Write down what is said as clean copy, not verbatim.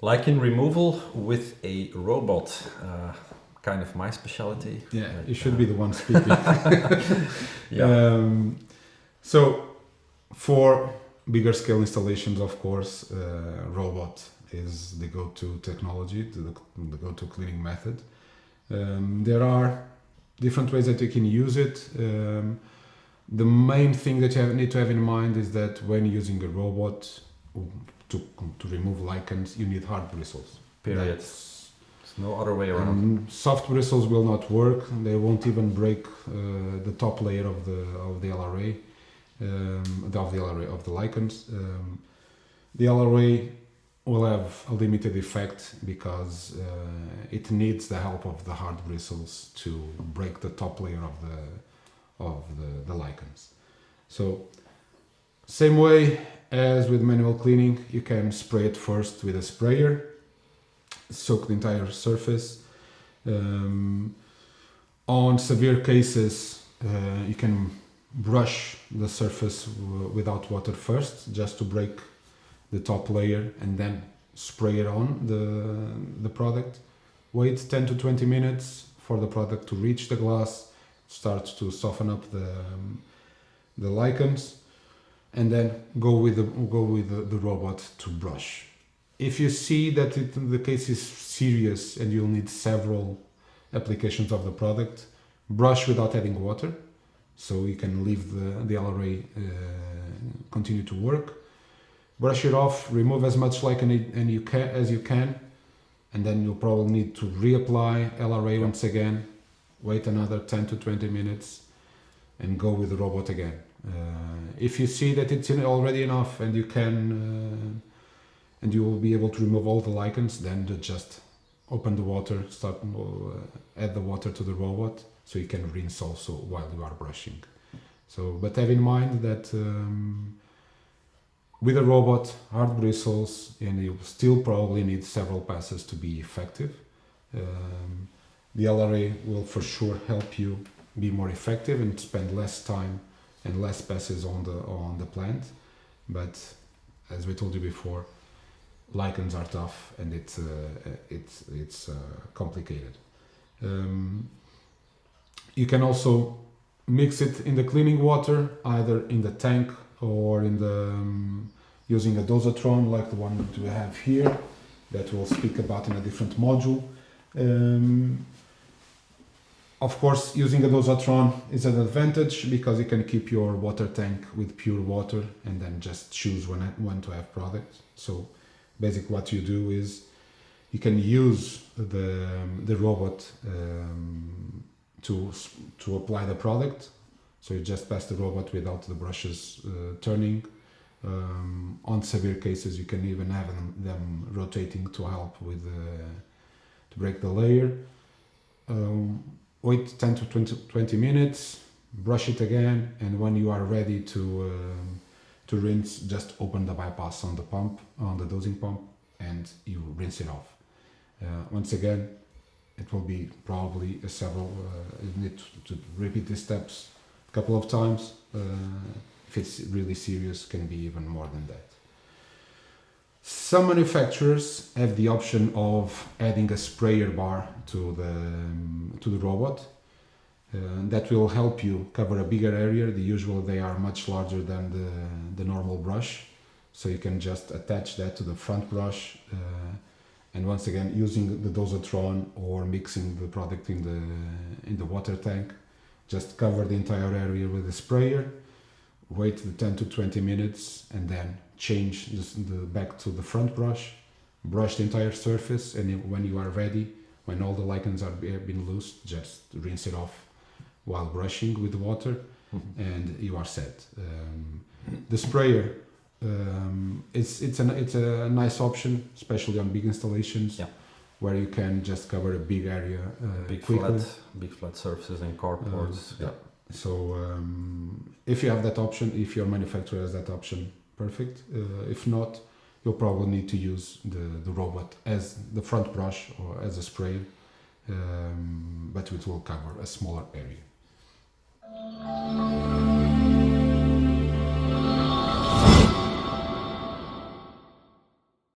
Lichen removal with a robot, kind of my specialty. Yeah, but, you should be the one speaking. Yeah. So, for bigger scale installations, of course, robot is the go-to technology, the go-to cleaning method. There are different ways that you can use it. The main thing that you need to have in mind is that when using a robot to remove lichens, you need hard bristles. Period. There's no other way around. Soft bristles will not work. They won't even break the top layer of the LRA, of the lichens. The LRA will have a limited effect because it needs the help of the hard bristles to break the top layer of the lichens. So, same way as with manual cleaning, you can spray it first with a sprayer, soak the entire surface. On severe cases, you can brush the surface without water first, just to break the top layer, and then spray it on the product. Wait 10 to 20 minutes for the product to reach the glass, start to soften up the lichens, and then go with the robot to brush. If you see that the case is serious and you'll need several applications of the product, brush without adding water, so you can leave the LRA continue to work. Brush it off, remove as much lichen as you can, and then you'll probably need to reapply LRA once again, wait another 10 to 20 minutes, and go with the robot again. If you see that it's already enough and you can, and you will be able to remove all the lichens, then just open the water, add the water to the robot, so you can rinse also while you are brushing. So, but have in mind that with a robot, hard bristles, and you still probably need several passes to be effective. The LRA will for sure help you be more effective and spend less time and less passes on the plant. But as we told you before, lichens are tough and it's complicated. You can also mix it in the cleaning water, either in the tank or in the using a dosatron like the one that we have here, that we'll speak about in a different module. Of course, using a dosatron is an advantage because you can keep your water tank with pure water and then just choose when to have product. So basically what you do is you can use the robot to apply the product. So you just pass the robot without the brushes turning. On severe cases, you can even have them rotating to help with to break the layer. Wait 10 to 20 minutes, brush it again, and when you are ready to rinse, just open the bypass on the dosing pump, and you rinse it off. Once again, it will be probably you need to repeat these steps a couple of times. If it's really serious, can be even more than that. Some manufacturers have the option of adding a sprayer bar to the robot. That will help you cover a bigger area. Usually they are much larger than the normal brush, so you can just attach that to the front brush, and once again, using the dosatron or mixing the product in the water tank, just cover the entire area with a sprayer, wait the 10 to 20 minutes, and then change back to the front brush, brush the entire surface, and when you are ready, when all the lichens have been loosed, just rinse it off while brushing with water, and you are set. The sprayer, it's a nice option, especially on big installations, where you can just cover a big area quickly. Big flat surfaces and carports. So if you have that option, if your manufacturer has that option, perfect. If not, you'll probably need to use the robot as the front brush or as a sprayer, but it will cover a smaller area.